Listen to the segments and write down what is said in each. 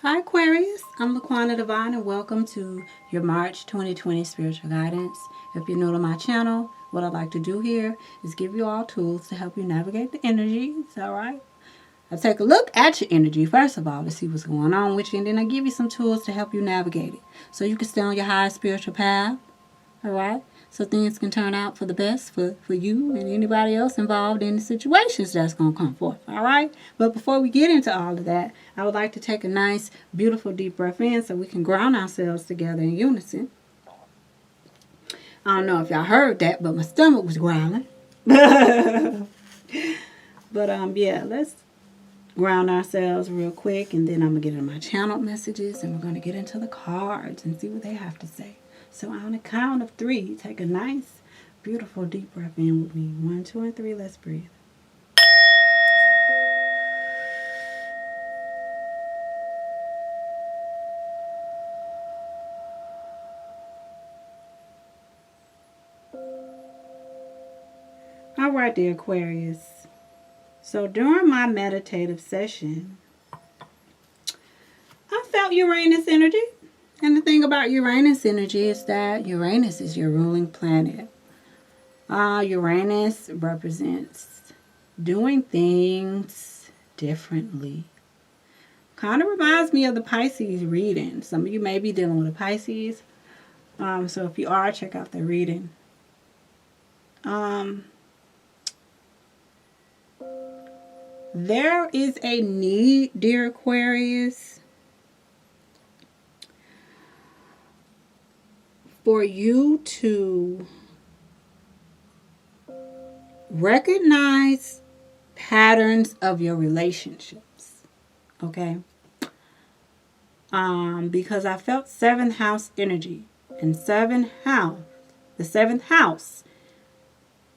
Hi Aquarius, I'm LaQuannaDivine and welcome to your March 2020 spiritual guidance. If you're new to my channel, what I'd like to do here is give you all tools to help you navigate the energies, alright? I take a look at your energy first of all to see what's going on with you, and then I give you some tools to help you navigate it so you can stay on your highest spiritual path, alright? So things can turn out for the best for you and anybody else involved in the situations that's going to come forth. All right? But before we get into all of that, I would like to take a nice, beautiful, deep breath in so we can ground ourselves together in unison. I don't know if y'all heard that, but my stomach was growling. But yeah, let's ground ourselves real quick, and then I'm going to get into my channel messages, and we're going to get into the cards and see what they have to say. So on the count of 3, take a nice, beautiful, deep breath in with me. 1, 2, and 3. Let's breathe. All right, dear Aquarius. So during my meditative session, I felt Uranus energy. And the thing about Uranus energy is that Uranus is your ruling planet. Uranus represents doing things differently. Kind of reminds me of the Pisces reading. Some of you may be dealing with a Pisces. So if you are, check out the reading. There is a need, dear Aquarius, for you to recognize patterns of your relationships. Okay? Because I felt 7th house energy. And the 7th house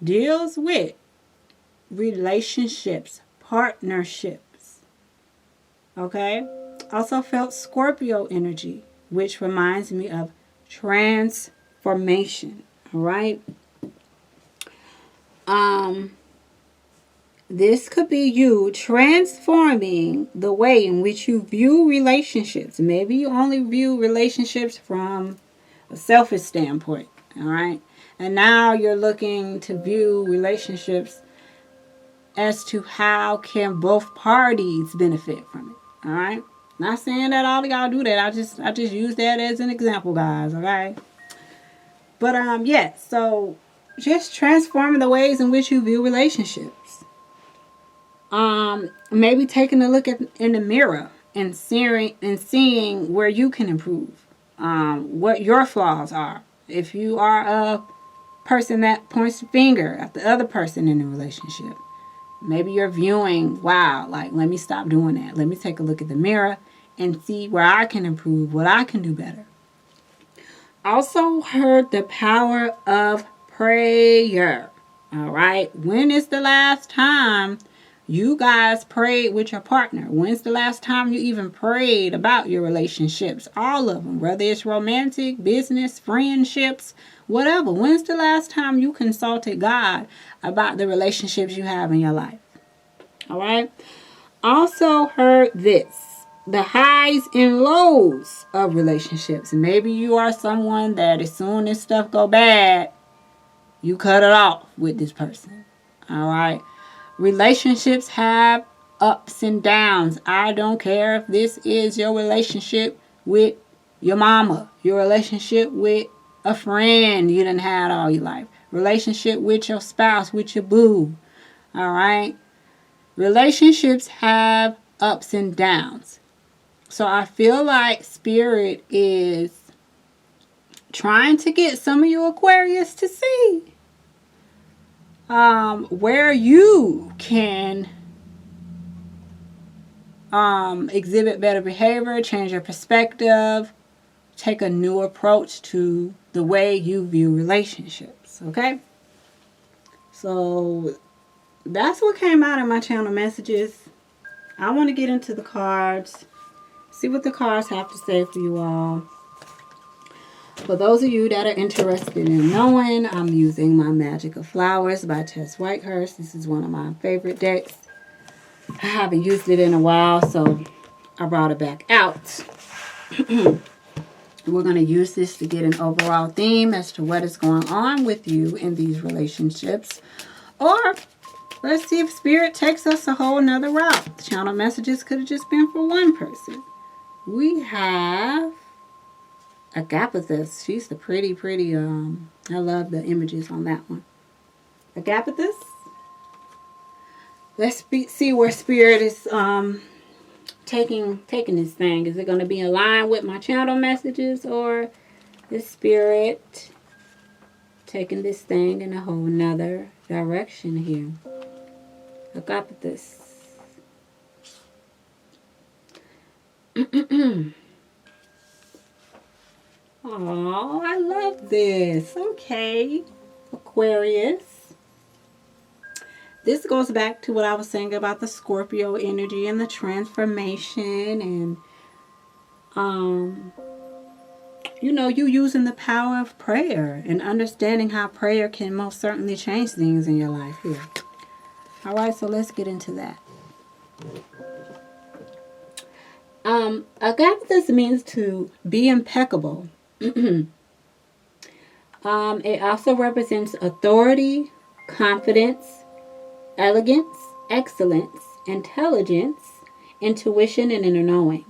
deals with relationships, partnerships. Okay? Also felt Scorpio energy, which reminds me of transformation. All right? This could be you transforming the way in which you view relationships. Maybe you only view relationships from a selfish standpoint. All right? And now you're looking to view relationships as to how can both parties benefit from it. All right? Not saying that all of y'all do that. I just use that as an example, guys. Okay? But yeah. So just transforming the ways in which you view relationships. Maybe taking a look in the mirror and seeing where you can improve. What your flaws are. If you are a person that points the finger at the other person in the relationship, maybe you're viewing, wow, like, let me stop doing that. Let me take a look at the mirror and see where I can improve, what I can do better. Also heard the power of prayer. All right. When is the last time you guys prayed with your partner? When's the last time you even prayed about your relationships? All of them, whether it's romantic, business, friendships, whatever. When's the last time you consulted God about the relationships you have in your life? All right. Also heard this. The highs and lows of relationships. Maybe you are someone that as soon as stuff go bad, you cut it off with this person. All right. Relationships have ups and downs. I don't care if this is your relationship with your mama, your relationship with a friend you done had all your life, relationship with your spouse, with your boo. All right. Relationships have ups and downs. So I feel like Spirit is trying to get some of you Aquarius to see where you can exhibit better behavior, change your perspective, take a new approach to the way you view relationships. Okay? So that's what came out in my channel messages. I want to get into the cards. See what the cards have to say for you all. For those of you that are interested in knowing, I'm using my Magic of Flowers by Tess Whitehurst. This is one of my favorite decks. I haven't used it in a while, so I brought it back out. We're going to use this to get an overall theme as to what is going on with you in these relationships. Or let's see if Spirit takes us a whole nother route. The channel messages could have just been for one person. We have Agathis. She's the pretty, I love the images on that one. Agathis. Let's see where Spirit is taking this thing. Is it going to be in line with my channel messages, or is Spirit taking this thing in a whole nother direction here? Agathis. Oh, I love this. Okay, Aquarius. This goes back to what I was saying about the Scorpio energy and the transformation, and you using the power of prayer and understanding how prayer can most certainly change things in your life here. All right, so let's get into that. Agathis means to be impeccable. It also represents authority, confidence, elegance, excellence, intelligence, intuition, and inner knowing.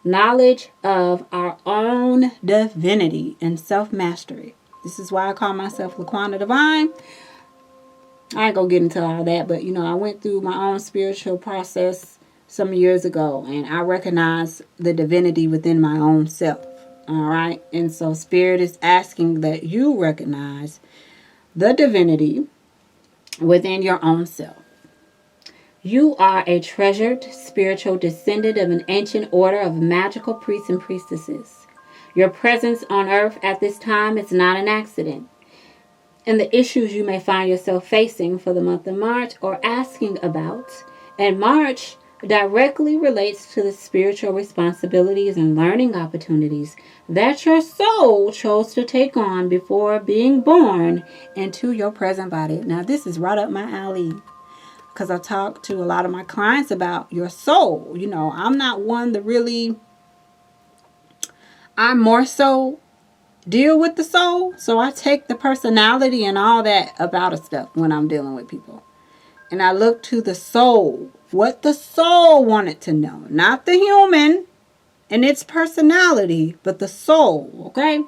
Knowledge of our own divinity and self-mastery. This is why I call myself LaQuannaDivine. I ain't gonna get into all that, but I went through my own spiritual process some years ago, and I recognize the divinity within my own self. All right, and so Spirit is asking that you recognize the divinity within your own self. You are a treasured spiritual descendant of an ancient order of magical priests and priestesses. Your presence on earth at this time is not an accident. And the issues you may find yourself facing for the month of March or asking about in March directly relates to the spiritual responsibilities and learning opportunities that your soul chose to take on before being born into your present body. Now, this is right up my alley, because I talk to a lot of my clients about your soul. I'm not one to really, I more so deal with the soul. So I take the personality and all that about stuff when I'm dealing with people. And I look to the soul, what the soul wanted to know. Not the human and its personality, but the soul, okay?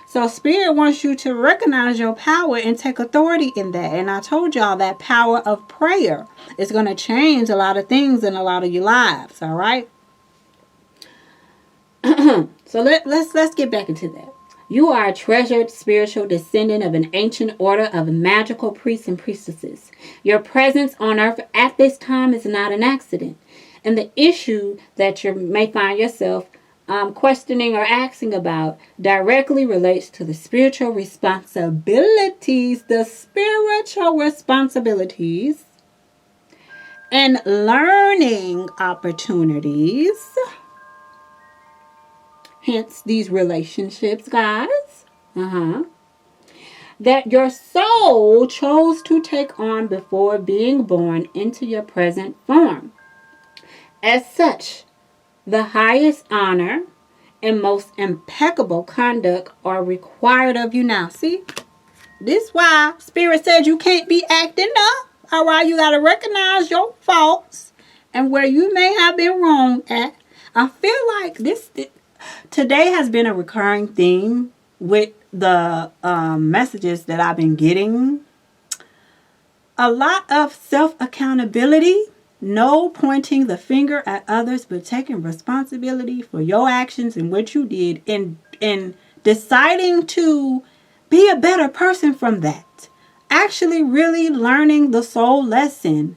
So Spirit wants you to recognize your power and take authority in that. And I told y'all that power of prayer is going to change a lot of things in a lot of your lives, all right? So let's get back into that. You are a treasured spiritual descendant of an ancient order of magical priests and priestesses. Your presence on earth at this time is not an accident. And the issue that you may find yourself questioning or asking about directly relates to the spiritual responsibilities, and learning opportunities. Hence these relationships, guys. That your soul chose to take on before being born into your present form. As such, the highest honor and most impeccable conduct are required of you now. See, this why Spirit said you can't be acting up. All right, you got to recognize your faults and where you may have been wrong at. I feel like today has been a recurring theme with the messages that I've been getting. A lot of self-accountability. No pointing the finger at others, but taking responsibility for your actions and what you did, and deciding to be a better person from that. Actually really learning the soul lesson,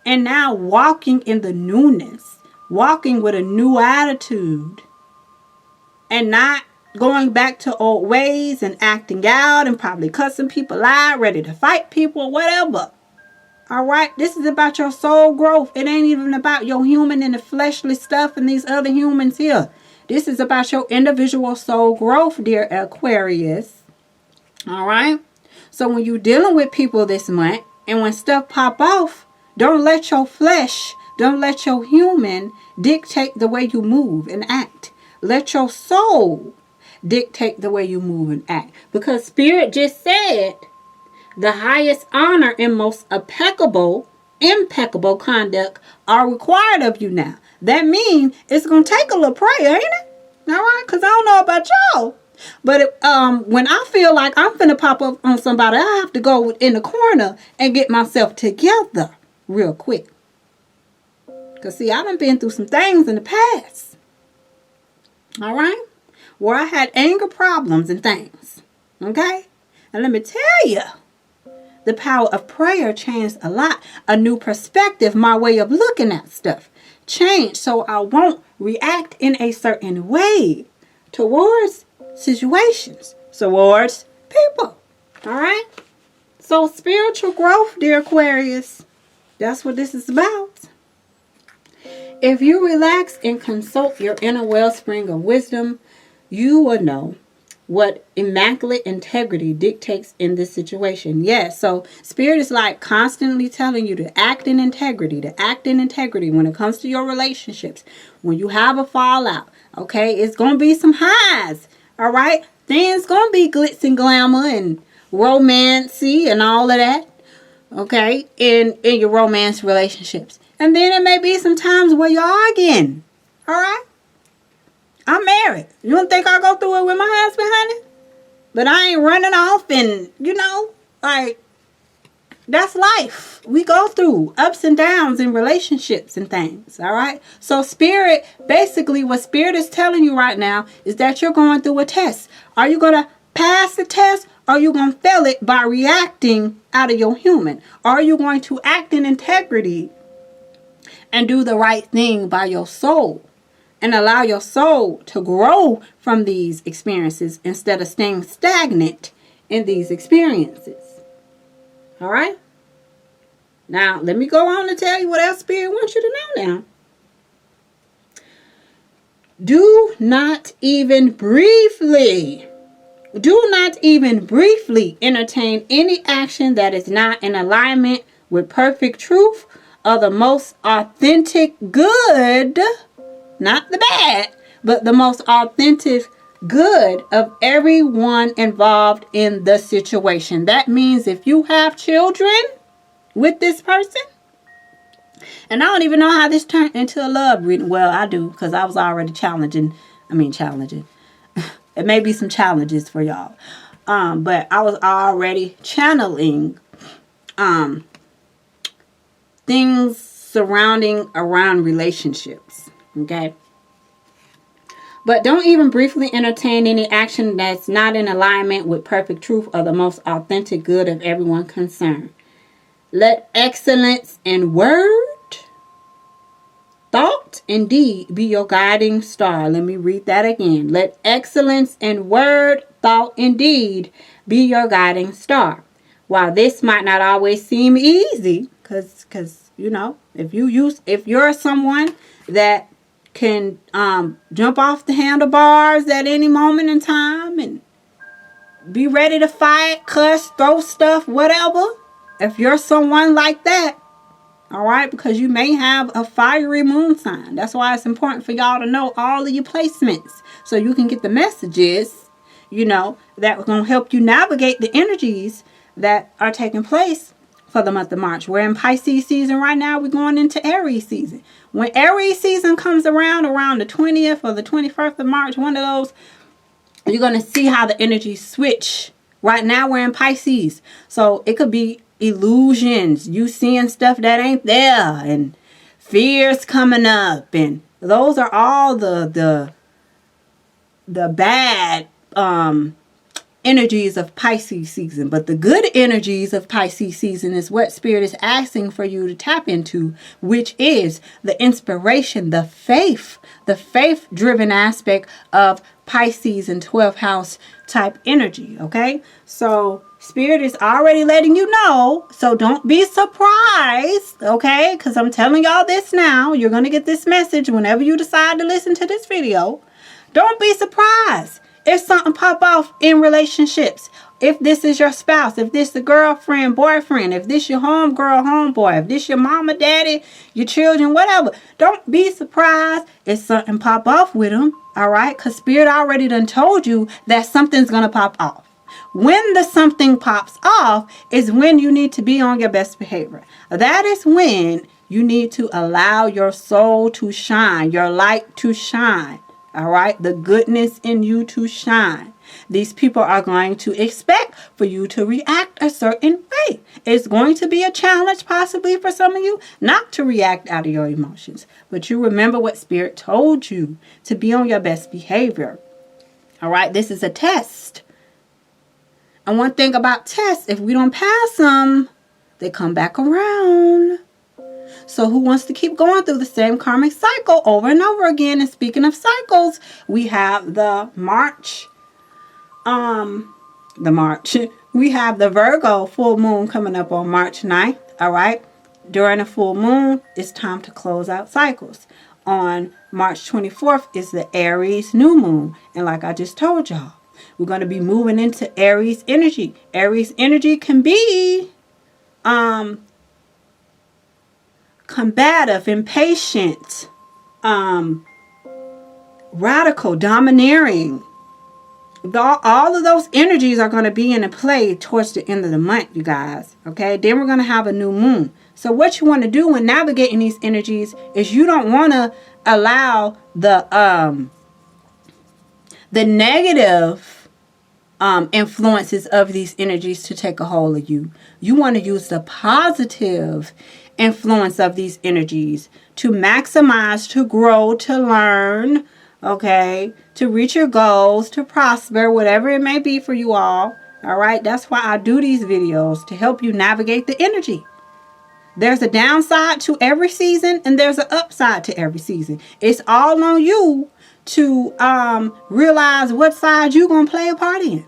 and now walking in the newness, walking with a new attitude, and not going back to old ways and acting out and probably cussing people out, ready to fight people, whatever. All right, this is about your soul growth. It ain't even about your human and the fleshly stuff and these other humans here. This is about your individual soul growth, dear Aquarius. All right. So when you're dealing with people this month and when stuff pop off, don't let your flesh Don't let your human dictate the way you move and act. Let your soul dictate the way you move and act. Because Spirit just said the highest honor and most impeccable conduct are required of you now. That means it's going to take a little prayer, ain't it? All right? Because I don't know about y'all. But when I feel like I'm finna pop up on somebody, I have to go in the corner and get myself together real quick. Because, see, I done been through some things in the past. All right? Where I had anger problems and things. Okay? And let me tell you, the power of prayer changed a lot. A new perspective, my way of looking at stuff changed, so I won't react in a certain way towards situations, towards people. All right? So spiritual growth, dear Aquarius, that's what this is about. If you relax and consult your inner wellspring of wisdom, you will know what immaculate integrity dictates in this situation. Yes, so Spirit is like constantly telling you to act in integrity, when it comes to your relationships. When you have a fallout, okay, it's going to be some highs, all right? Things going to be glitz and glamour and romancy and all of that, okay, in your romance relationships. And then there may be some times where you're arguing, all right? I'm married. You don't think I go through it with my husband, honey? But I ain't running off and, like, that's life. We go through ups and downs in relationships and things, all right? So Spirit, basically what Spirit is telling you right now is that you're going through a test. Are you going to pass the test, or are you going to fail it by reacting out of your human? Are you going to act in integrity and do the right thing by your soul? And allow your soul to grow from these experiences instead of staying stagnant in these experiences. All right? Now, let me go on to tell you what else Spirit wants you to know now. Do not even briefly entertain any action that is not in alignment with perfect truth or the most authentic good. Not the bad, but the most authentic good of everyone involved in the situation. That means if you have children with this person, and I don't even know how this turned into a love reading. Well, I do, because I was already challenging. It may be some challenges for y'all. But I was already channeling things surrounding around relationships. Okay. But don't even briefly entertain any action that's not in alignment with perfect truth or the most authentic good of everyone concerned. Let excellence in word, thought, and deed be your guiding star. Let me read that again. Let excellence in word, thought, and deed be your guiding star. While this might not always seem easy, because if you're someone that can jump off the handlebars at any moment in time and be ready to fight, cuss, throw stuff, whatever. If you're someone like that, all right, because you may have a fiery moon sign. That's why it's important for y'all to know all of your placements so you can get the messages, that are going to help you navigate the energies that are taking place for the month of March. We're in Pisces season right now. We're going into Aries season. When Aries season comes around the 20th or the 21st of March, one of those, you're going to see how the energies switch. Right now we're in Pisces. So it could be illusions. You seeing stuff that ain't there, and fears coming up, and those are all the bad energies of Pisces season. But the good energies of Pisces season is what Spirit is asking for you to tap into, which is the inspiration, the faith-driven aspect of Pisces and 12th house type energy. Okay, so Spirit is already letting you know, so don't be surprised, okay, because I'm telling y'all this now. You're going to get this message whenever you decide to listen to this video. Don't be surprised If something pop off in relationships, if this is your spouse, if this is a girlfriend, boyfriend, if this your homegirl, homeboy, if this your mama, daddy, your children, whatever, don't be surprised if something pop off with them, all right? Because Spirit already done told you that something's going to pop off. When the something pops off is when you need to be on your best behavior. That is when you need to allow your soul to shine, your light to shine. All right, the goodness in you to shine. These people are going to expect for you to react a certain way. It's going to be a challenge possibly for some of you not to react out of your emotions. But you remember what Spirit told you to be on your best behavior. All right, this is a test. And one thing about tests, if we don't pass them, they come back around. So who wants to keep going through the same karmic cycle over and over again? And speaking of cycles, we have the March. We have the Virgo full moon coming up on March 9th. All right. During the full moon, it's time to close out cycles. On March 24th is the Aries new moon. And like I just told y'all, we're going to be moving into Aries energy. Aries energy can be combative, impatient, radical, domineering. All of those energies are going to be in play towards the end of the month, you guys. Okay, then we're going to have a new moon. So what you want to do when navigating these energies is you don't want to allow the negative influences of these energies to take a hold of you. You want to use the positive influence of these energies to maximize, to grow, to learn, okay, to reach your goals, to prosper, whatever it may be for you all. All right, that's why I do these videos, to help you navigate the energy. There's a downside to every season and there's an upside to every season. It's all on you to realize what side you're going to play a part in.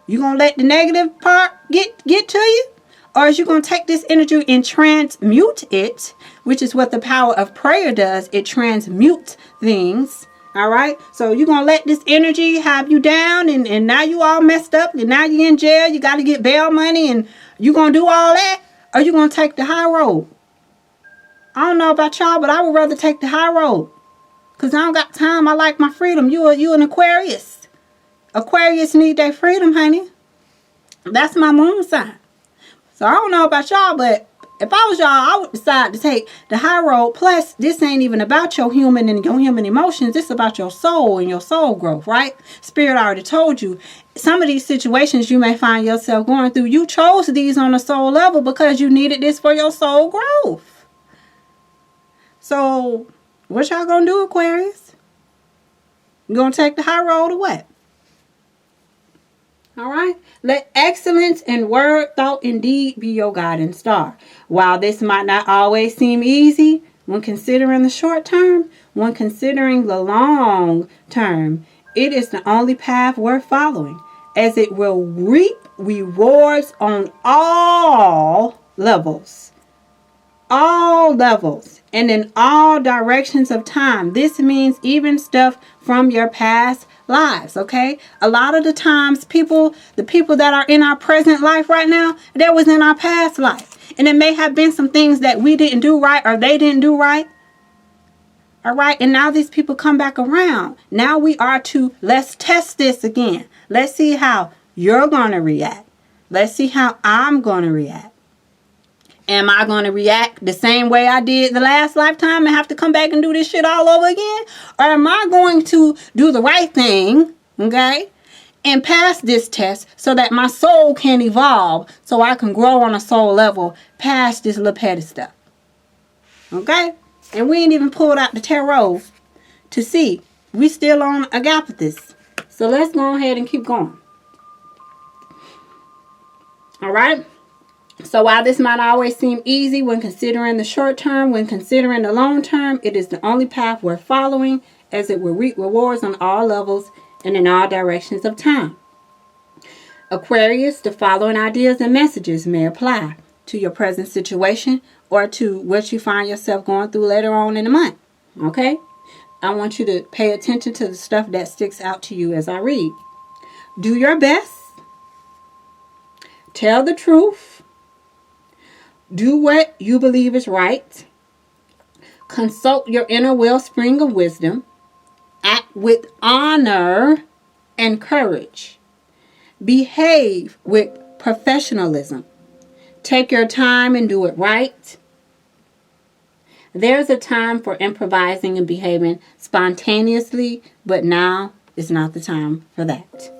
You going to let the negative part get to you? Or is you going to take this energy and transmute it, which is what the power of prayer does. It transmutes things. All right. So you're going to let this energy have you down and now you all messed up and now you're in jail. You got to get bail money and you're going to do all that. Or you going to take the high road. I don't know about y'all, but I would rather take the high road. Because I don't got time. I like my freedom. You an Aquarius. Aquarius need their freedom, honey. That's my moon sign. So I don't know about y'all, but if I was y'all, I would decide to take the high road. Plus, this ain't even about your human and your human emotions. This is about your soul and your soul growth, right? Spirit already told you. Some of these situations you may find yourself going through, you chose these on a soul level because you needed this for your soul growth. So, what y'all gonna do, Aquarius? You gonna take the high road or what? All right. Let excellence in word, thought, and deed be your guiding star. While this might not always seem easy, when considering the short term, when considering the long term, it is the only path worth following, as it will reap rewards on all levels. All levels and in all directions of time. This means even stuff from your past lives, okay? A lot of the times the people that are in our present life right now, that was in our past life. And it may have been some things that we didn't do right or they didn't do right. All right, and now these people come back around. Now we are to, let's test this again. Let's see how you're going to react. Let's see how I'm going to react. Am I going to react the same way I did the last lifetime and have to come back and do this shit all over again? Or am I going to do the right thing, okay, and pass this test so that my soul can evolve so I can grow on a soul level past this little petty stuff? Okay? And we ain't even pulled out the tarot to see. We still on Agapathis. So let's go ahead and keep going. All right? So while this might always seem easy when considering the short term, when considering the long term, it is the only path worth following, as it will reap rewards on all levels and in all directions of time. Aquarius, the following ideas and messages may apply to your present situation or to what you find yourself going through later on in the month. Okay? I want you to pay attention to the stuff that sticks out to you as I read. Do your best. Tell the truth. Do what you believe is right. Consult your inner wellspring of wisdom. Act with honor and courage. Behave with professionalism. Take your time and do it right. There's a time for improvising and behaving spontaneously, but now is not the time for that.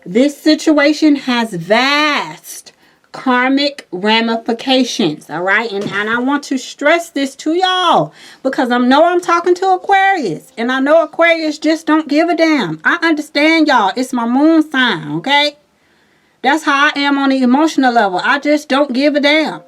This situation has vast karmic ramifications, all right? And I want to stress this to y'all because I know I'm talking to Aquarius, and I know Aquarius just don't give a damn. I understand y'all. It's my moon sign, okay? That's how I am on the emotional level. I just don't give a damn.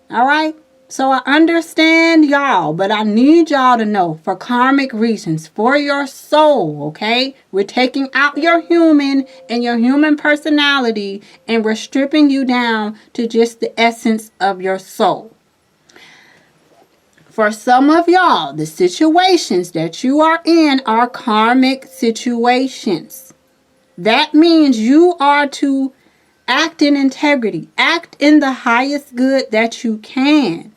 All right? So I understand y'all, but I need y'all to know for karmic reasons, for your soul, okay? We're taking out your human and your human personality, and we're stripping you down to just the essence of your soul. For some of y'all, the situations that you are in are karmic situations. That means you are to act in integrity. Act in the highest good that you can.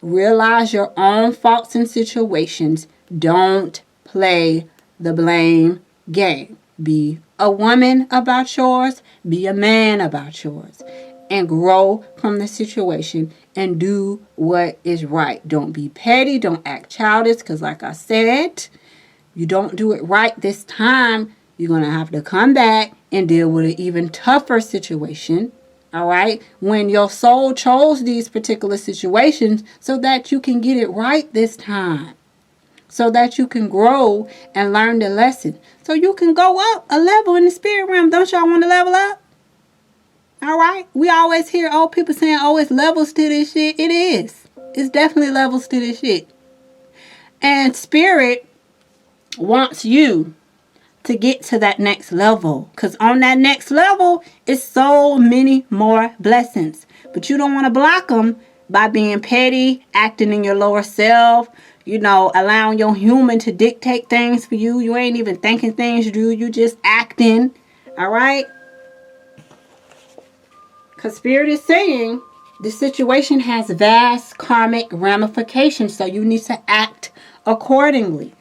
Realize your own faults and situations. Don't play the blame game. Be a woman about yours. Be a man about yours. And grow from the situation and do what is right. Don't be petty. Don't act childish. Because like I said, you don't do it right this time, you're going to have to come back and deal with an even tougher situation. All right, when your soul chose these particular situations so that you can get it right this time, so that you can grow and learn the lesson, so you can go up a level in the spirit realm. Don't y'all want to level up? All right, we always hear old people saying, oh, it's levels to this shit. It is. It's definitely levels to this shit. And spirit wants you to get to that next level, because on that next level is so many more blessings, but you don't want to block them by being petty, acting in your lower self, allowing your human to dictate things for you. You ain't even thinking things you just acting. All right, because spirit is saying the situation has vast karmic ramifications, so you need to act accordingly.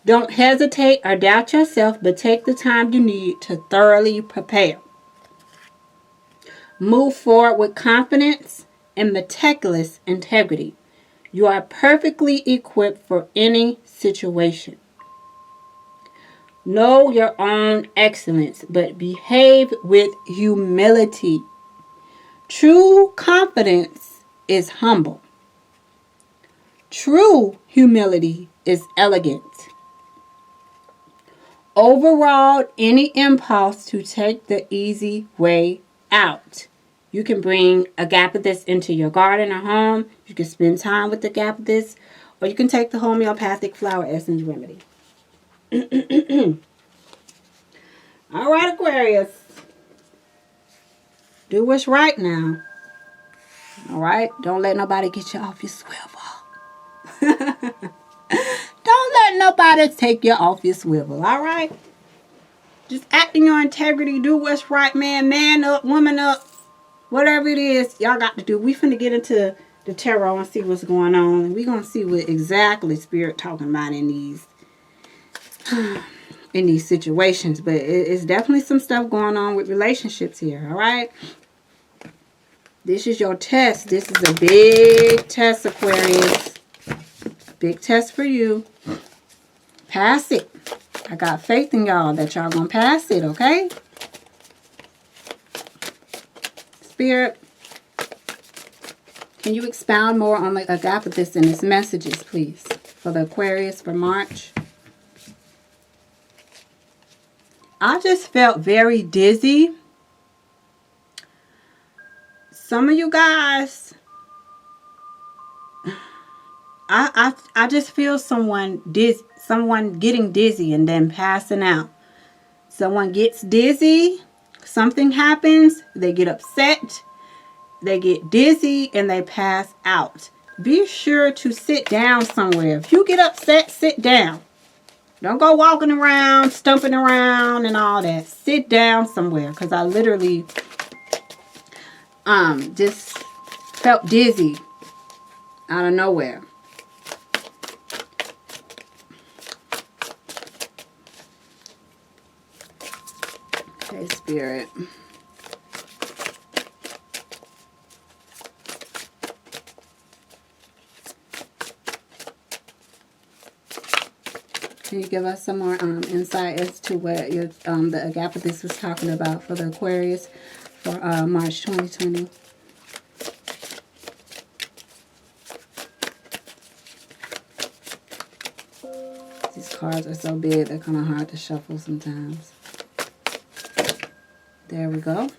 Don't hesitate or doubt yourself, but take the time you need to thoroughly prepare. Move forward with confidence and meticulous integrity. You are perfectly equipped for any situation. Know your own excellence, but behave with humility. True confidence is humble. True humility is elegant. Override any impulse to take the easy way out. You can bring agapanthus into your garden or home. You can spend time with the agapanthus, or you can take the homeopathic flower essence remedy. All right, Aquarius. Do what's right now. All right? Don't let nobody get you off your swivel. Don't let nobody take you off your swivel, all right? Just act in your integrity. Do what's right, man. Man up, woman up. Whatever it is, y'all got to do. We finna get into the tarot and see what's going on. And we're going to see what exactly Spirit talking about in these situations. But it's definitely some stuff going on with relationships here, all right? This is your test. This is a big test, Aquarius. Big test for you. Pass it. I got faith in y'all that y'all gonna pass it, okay? Spirit, can you expound more on the agapanthus and its messages, please, for the Aquarius for March? I just felt very dizzy. Some of you guys, I just feel someone getting dizzy and then passing out. Someone gets dizzy, something happens, they get upset, they get dizzy, and they pass out. be sure to sit down somewhere. If you get upset, sit down. Don't go walking around, stumping around and all that. Sit down somewhere, because I literally just felt dizzy out of nowhere. Okay, Spirit. Can you give us some more insight as to what your the Agathis was talking about for the Aquarius for March 2020? These cards are so big, they're kind of hard to shuffle sometimes. There we go.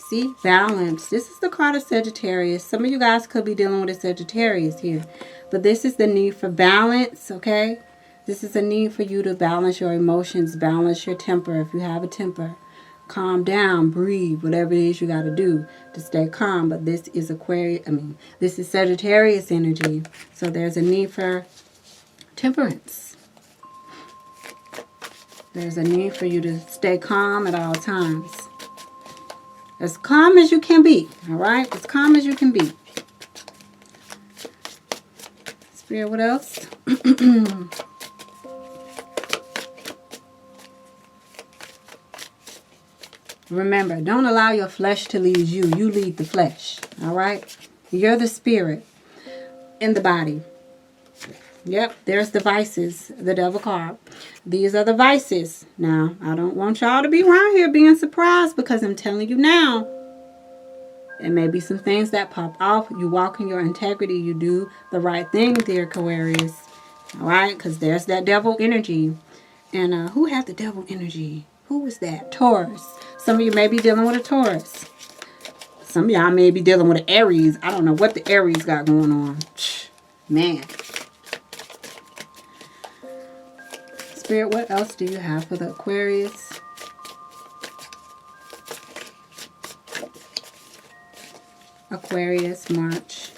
See, balance. This is the card of Sagittarius. Some of you guys could be dealing with a Sagittarius here. But this is the need for balance, okay? This is a need for you to balance your emotions, balance your temper if you have a temper. Calm down, breathe, whatever it is you got to do to stay calm. But this is this is Sagittarius energy. So there's a need for temperance. There's a need for you to stay calm at all times. As calm as you can be, all right? As calm as you can be. Spirit, what else? Remember, don't allow your flesh to lead you. You lead the flesh, all right? You're the spirit in the body. Yep, there's the vices, the devil card. These are the vices. Now, I don't want y'all to be around here being surprised, because I'm telling you now, there may be some things that pop off. You walk in your integrity. You do the right thing, dear Aquarius. All right, because there's that devil energy. And who had the devil energy? Who was that? Taurus. Some of you may be dealing with a Taurus. Some of y'all may be dealing with an Aries. I don't know what the Aries got going on. Man. Spirit, what else do you have for the Aquarius? Aquarius, March.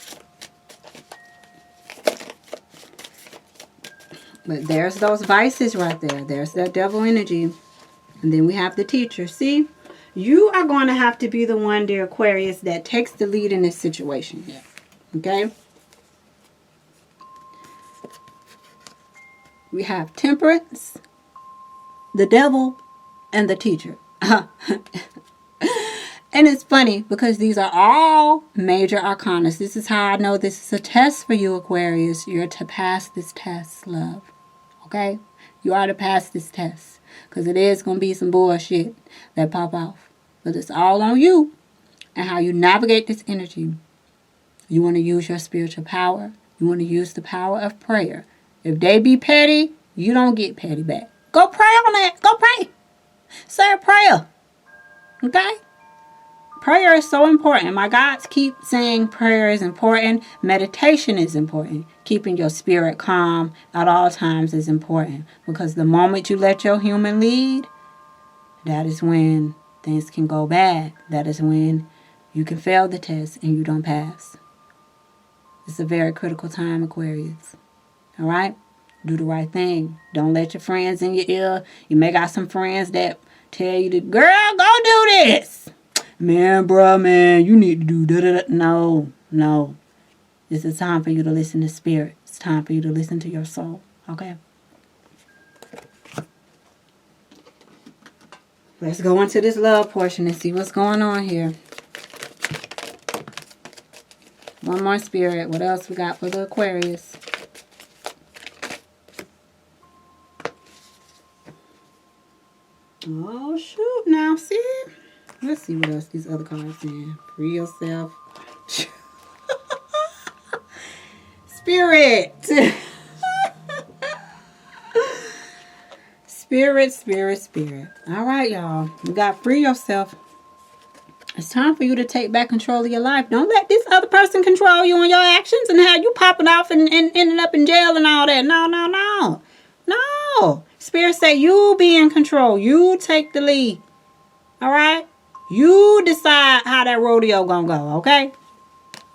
But there's those vices right there. There's that devil energy. And then we have the teacher. See, you are going to have to be the one, dear Aquarius, that takes the lead in this situation. Yeah. Okay? We have temperance, the devil, and the teacher. And it's funny because these are all major arcana. This is how I know this is a test for you, Aquarius. You're to pass this test, love. Okay? You are to pass this test. Because it is going to be some bullshit that pop off. But it's all on you and how you navigate this energy. You want to use your spiritual power. You want to use the power of prayer. If they be petty, you don't get petty back. Go pray on that. Go pray. Say a prayer. Okay? Prayer is so important. My gods keep saying prayer is important. Meditation is important. Keeping your spirit calm at all times is important. Because the moment you let your human lead, that is when things can go bad. That is when you can fail the test and you don't pass. It's a very critical time, Aquarius. All right? Do the right thing. Don't let your friends in your ear. You may got some friends that tell you to, girl, go do this. Man, bruh, man, you need to do da-da-da. No. This is time for you to listen to spirit. It's time for you to listen to your soul. Okay? Let's go into this love portion and see what's going on here. One more spirit. What else we got for the Aquarius? Oh, shoot. Now, see? Let's see what else these other cards saying. Free yourself. Spirit. Spirit. All right, y'all. You got free yourself. It's time for you to take back control of your life. Don't let this other person control you and your actions and have you popping off and ending up in jail and all that. No. Spirit say you be in control. You take the lead. All right? You decide how that rodeo gonna go, okay?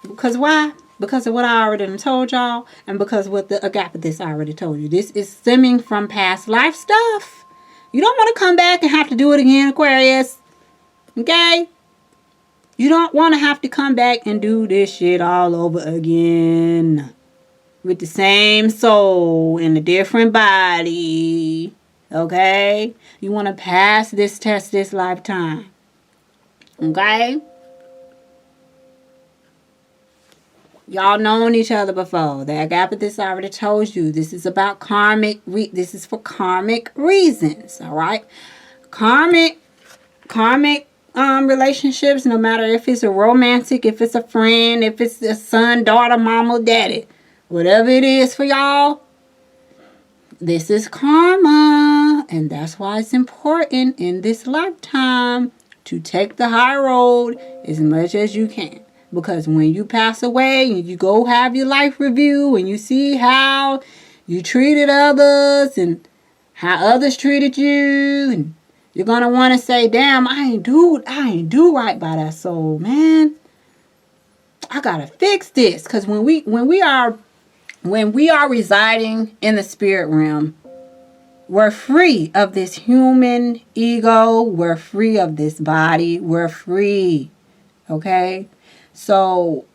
Because why? Because of what I already done told y'all, and because what the agape I already told you. This is stemming from past life stuff. You don't want to come back and have to do it again, Aquarius. Okay? You don't want to have to come back and do this shit all over again. With the same soul in a different body. Okay? You want to pass this test this lifetime. Okay? Y'all known each other before. The agape already told you. This is about karmic. This is for karmic reasons. All right? Karmic relationships, no matter if it's a romantic, if it's a friend, if it's a son, daughter, mama, daddy, whatever it is for y'all, this is karma. And that's why it's important in this lifetime to take the high road as much as you can. Because when you pass away and you go have your life review and you see how you treated others and how others treated you, and you're gonna want to say, damn, I ain't do right by that soul, man. I gotta fix this. Because when we are residing in the spirit realm, we're free of this human ego. We're free of this body. We're free. Okay? So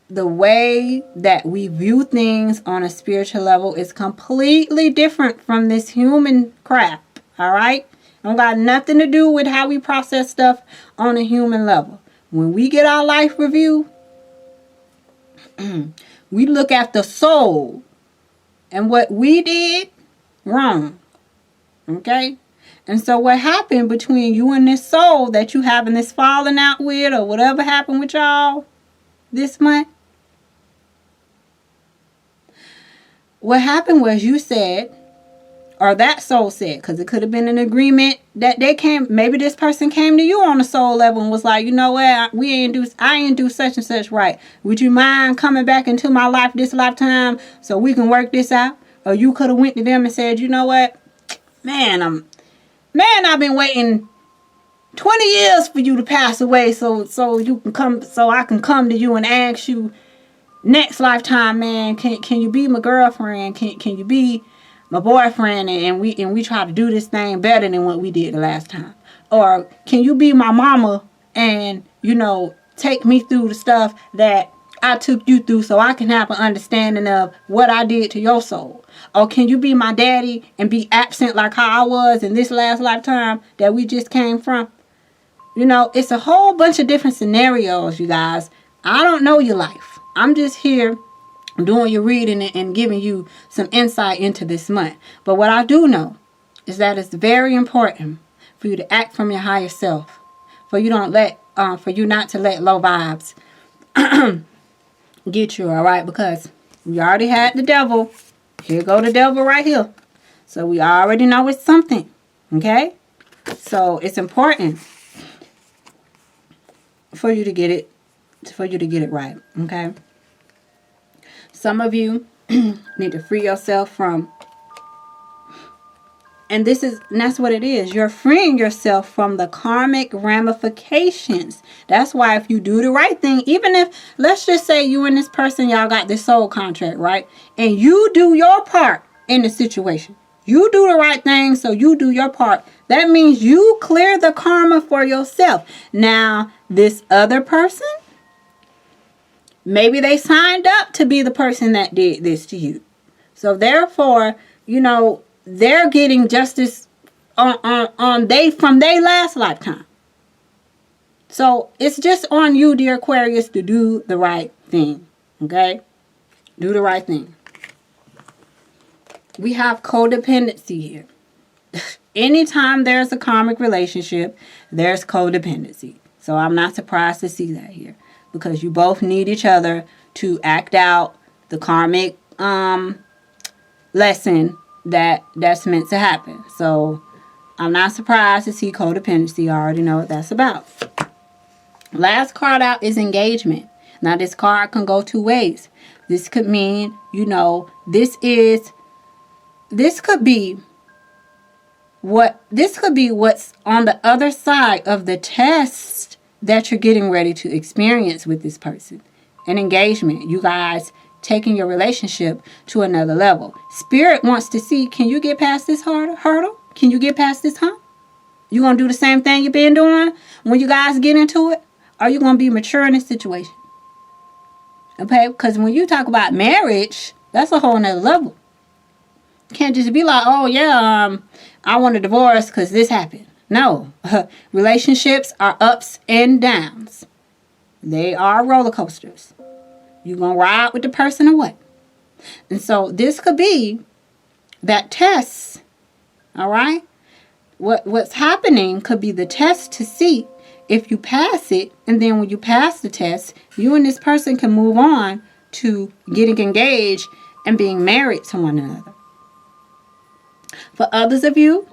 the way that we view things on a spiritual level is completely different from this human crap. All right? Don't got nothing to do with how we process stuff on a human level. When we get our life review, we look at the soul and what we did wrong. Okay? And so what happened between you and this soul that you having this falling out with, or whatever happened with y'all this month, what happened was you said, or that soul said, because it could have been an agreement that maybe this person came to you on a soul level and was like, you know what, I ain't do such and such right. Would you mind coming back into my life this lifetime so we can work this out? Or you could have went to them and said, you know what, I've been waiting 20 years for you to pass away so you can come, so I can come to you and ask you next lifetime, man, can you be my girlfriend? Can you be my boyfriend, and we try to do this thing better than what we did the last time? Or can you be my mama and, take me through the stuff that I took you through so I can have an understanding of what I did to your soul? Or can you be my daddy and be absent like how I was in this last lifetime that we just came from? It's a whole bunch of different scenarios, you guys. I don't know your life. I'm just here doing your reading and giving you some insight into this month. But what I do know is that it's very important for you to act from your higher self. For you not to let low vibes get you, all right? Because we already had the devil. Here go the devil right here. So we already know it's something. Okay? So it's important for you to get it right. Okay? Some of you need to free yourself from, and that's what it is. You're freeing yourself from the karmic ramifications. That's why if you do the right thing, even if, let's just say you and this person, y'all got this soul contract, right? And you do your part in the situation. You do the right thing, so you do your part. That means you clear the karma for yourself. Now, this other person, maybe they signed up to be the person that did this to you. So therefore, they're getting justice from their last lifetime. So it's just on you, dear Aquarius, to do the right thing. Okay? Do the right thing. We have codependency here. Anytime there's a karmic relationship, there's codependency. So I'm not surprised to see that here. Because you both need each other to act out the karmic lesson that's meant to happen. So I'm not surprised to see codependency. I already know what that's about. Last card out is engagement. Now this card can go two ways. This could mean, this could be what's on the other side of the test that you're getting ready to experience with this person. an engagement. You guys taking your relationship to another level. Spirit wants to see, can you get past this hurdle? Can you get past this hump? You going to do the same thing you've been doing when you guys get into it? Are you going to be mature in this situation? Okay, because when you talk about marriage, that's a whole nother level. You can't just be like, oh yeah, I want a divorce because this happened. No, relationships are ups and downs. They are roller coasters. You gonna ride with the person or what? And so this could be that test. All right. What's happening could be the test to see if you pass it, and then when you pass the test, you and this person can move on to getting engaged and being married to one another. For others of you,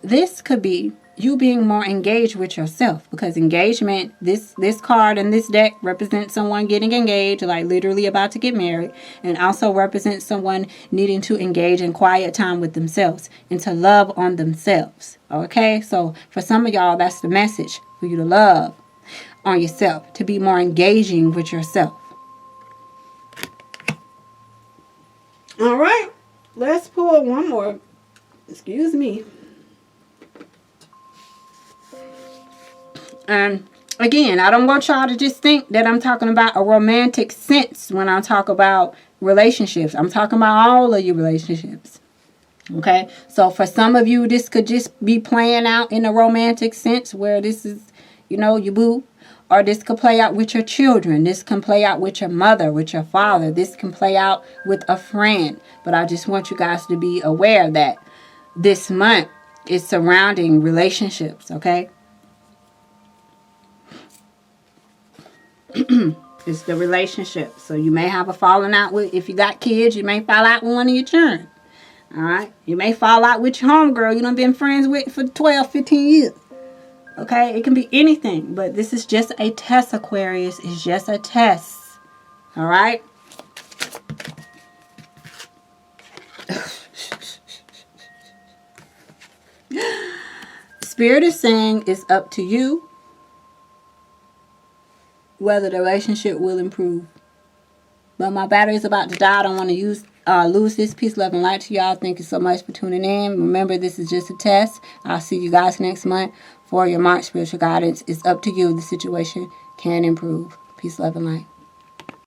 this could be you being more engaged with yourself, because engagement, this card in this deck represents someone getting engaged, like literally about to get married, and also represents someone needing to engage in quiet time with themselves and to love on themselves. Okay, so for some of y'all, that's the message, for you to love on yourself, to be more engaging with yourself. All right, let's pull one more. Excuse me. And again, I don't want y'all to just think that I'm talking about a romantic sense when I talk about relationships. I'm talking about all of your relationships. Okay? So for some of you, this could just be playing out in a romantic sense where this is, you know, your boo. Or this could play out with your children. This can play out with your mother, with your father. This can play out with a friend. But I just want you guys to be aware that this month is surrounding relationships. Okay? It's the relationship. So you may have a falling out with, if you got kids, you may fall out with one of your children. All right. You may fall out with your homegirl you done been friends with for 12, 15 years. Okay. It can be anything, but this is just a test, Aquarius. It's just a test. All right. Spirit is saying it's up to you whether the relationship will improve. But my battery is about to die. I don't want to lose this. Peace, love, and light to y'all. Thank you so much for tuning in. Remember, this is just a test. I'll see you guys next month for your March spiritual guidance. It's up to you. The situation can improve. Peace, love, and light.